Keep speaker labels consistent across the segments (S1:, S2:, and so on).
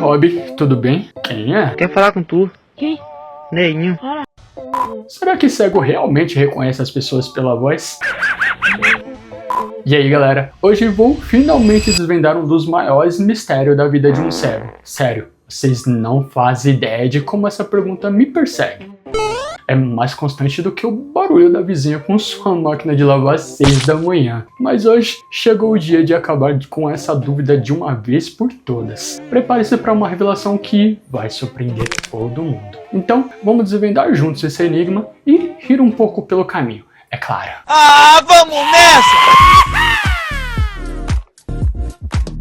S1: Rob, tudo bem? Quem é?
S2: Quer falar com tu?
S3: Quem?
S2: Neinho.
S1: Será que cego realmente reconhece as pessoas pela voz? E aí galera, hoje vou finalmente desvendar um dos maiores mistérios da vida de um cego. Sério, vocês não fazem ideia de como essa pergunta me persegue. É mais constante do que o barulho da vizinha com sua máquina de lavar às 6 da manhã. Mas hoje chegou o dia de acabar com essa dúvida de uma vez por todas. Prepare-se para uma revelação que vai surpreender todo mundo. Então, vamos desvendar juntos esse enigma e rir um pouco pelo caminho, é claro.
S4: Ah, vamos nessa!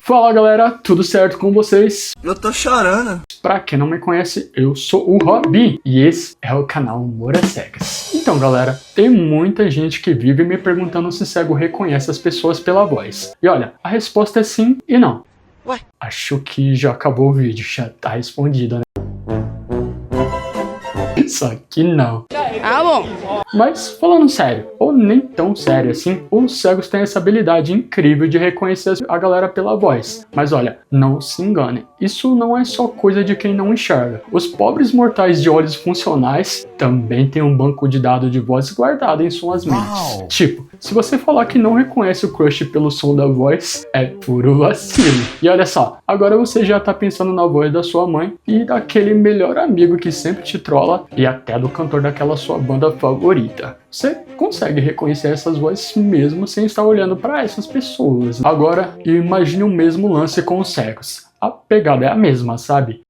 S1: Fala galera, tudo certo com vocês?
S4: Eu tô chorando.
S1: Pra quem não me conhece, eu sou o Rob e esse é o canal Moras Cegas. Então galera, tem muita gente que vive me perguntando se cego reconhece as pessoas pela voz. E olha, a resposta é sim e não.
S4: Ué?
S1: Acho que já acabou o vídeo, já tá respondido, né? Só que não.
S3: Ah, bom.
S1: Mas, falando sério, ou nem tão sério assim, os cegos têm essa habilidade incrível de reconhecer a galera pela voz. Mas olha, não se engane, isso não é só coisa de quem não enxerga. Os pobres mortais de olhos funcionais também têm um banco de dados de voz guardado em suas mentes. Tipo, se você falar que não reconhece o crush pelo som da voz, é puro vacilo. E olha só, agora você já tá pensando na voz da sua mãe e daquele melhor amigo que sempre te trola e até do cantor daquela sua banda favorita. Você consegue reconhecer essas vozes mesmo sem estar olhando para essas pessoas. Agora, imagine o mesmo lance com os cegos. A pegada é a mesma, sabe?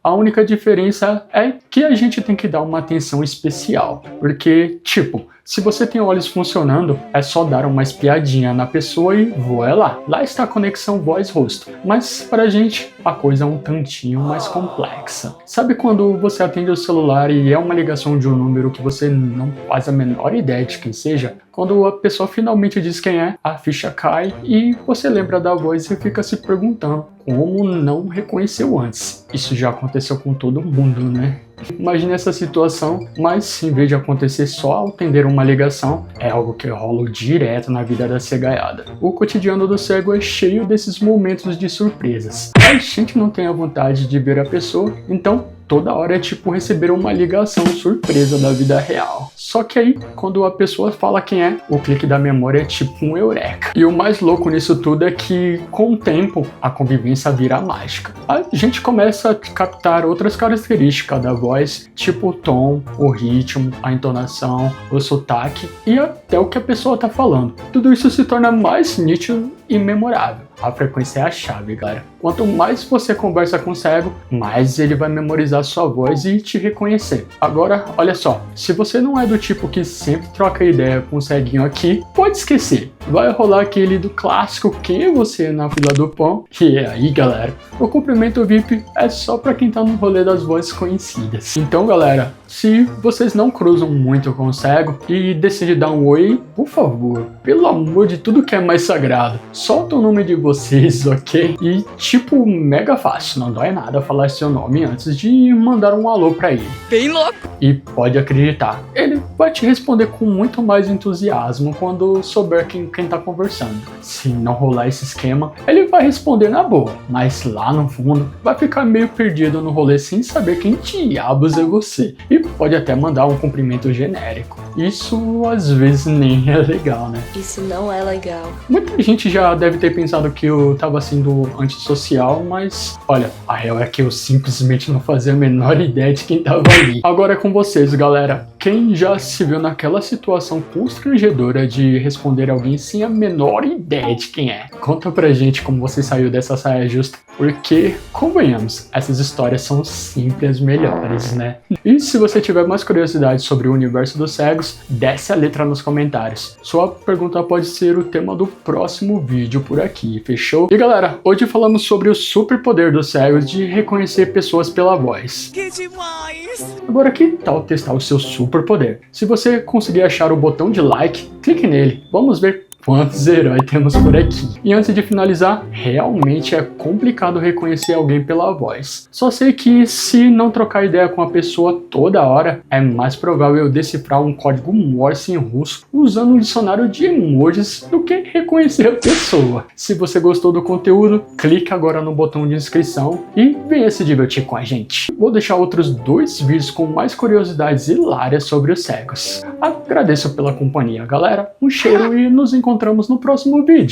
S1: A única diferença é que a gente tem que dar uma atenção especial, porque, tipo, se você tem olhos funcionando, é só dar uma espiadinha na pessoa e voa lá. Lá está a conexão voz-rosto. Mas pra gente, a coisa é um tantinho mais complexa. Sabe quando você atende o celular e é uma ligação de um número que você não faz a menor ideia de quem seja? Quando a pessoa finalmente diz quem é, a ficha cai e você lembra da voz e fica se perguntando como não reconheceu antes. Isso já aconteceu com todo mundo, né? Imagine essa situação, mas em vez de acontecer só ao atender uma ligação, é algo que rola direto na vida da cegaiada. O cotidiano do cego é cheio desses momentos de surpresas. A gente não tem a vontade de ver a pessoa, então toda hora é tipo receber uma ligação surpresa da vida real. Só que aí, quando a pessoa fala quem é, o clique da memória é tipo um eureka. E o mais louco nisso tudo é que, com o tempo, a convivência vira mágica. A gente começa a captar outras características da voz, tipo o tom, o ritmo, a entonação, o sotaque e até o que a pessoa tá falando. Tudo isso se torna mais nítido e memorável. A frequência é a chave, galera. Quanto mais você conversa com o cego, mais ele vai memorizar sua voz e te reconhecer. Agora, olha só, se você não é do tipo que sempre troca ideia com o ceguinho aqui, pode esquecer. Vai rolar aquele do clássico quem é você na fila do pão. E aí, galera, o cumprimento VIP é só pra quem tá no rolê das vozes conhecidas. Então, galera, se vocês não cruzam muito com o cego e decidem dar um oi, por favor, pelo amor de tudo que é mais sagrado, solta o nome de vocês, ok? E tipo, mega fácil, não dói nada falar seu nome antes de mandar um alô pra ele.
S3: Bem louco.
S1: E pode acreditar, ele vai te responder com muito mais entusiasmo quando souber quem tá conversando. Se não rolar esse esquema, ele vai responder na boa, mas lá no fundo vai ficar meio perdido no rolê sem saber quem diabos é você. E pode até mandar um cumprimento genérico. Isso às vezes nem é legal, né?
S3: Isso não é legal.
S1: Muita gente já deve ter pensado que eu tava sendo antissocial, mas olha, a real é que eu simplesmente não fazia a menor ideia de quem tava ali. Agora é com vocês, galera. Quem já se viu naquela situação constrangedora de responder alguém sem a menor ideia de quem é? Conta pra gente como você saiu dessa saia justa, porque, convenhamos, essas histórias são sempre as melhores, né? E se você tiver mais curiosidade sobre o universo dos cegos, desce a letra nos comentários. Sua pergunta pode ser o tema do próximo vídeo por aqui, fechou? E galera, hoje falamos sobre o superpoder dos cegos de reconhecer pessoas pela voz.
S4: Que demais!
S1: Agora que tal testar o seu superpoder? Se você conseguir achar o botão de like, clique nele. Vamos ver quantos heróis temos por aqui. E antes de finalizar, realmente é complicado reconhecer alguém pela voz. Só sei que se não trocar ideia com a pessoa toda hora, é mais provável eu decifrar um código Morse em russo usando um dicionário de emojis do que reconhecer a pessoa. Se você gostou do conteúdo, clique agora no botão de inscrição e venha se divertir com a gente. Vou deixar outros 2 vídeos com mais curiosidades hilárias sobre os cegos. Agradeço pela companhia, galera. Um cheiro e nos encontramos no próximo vídeo.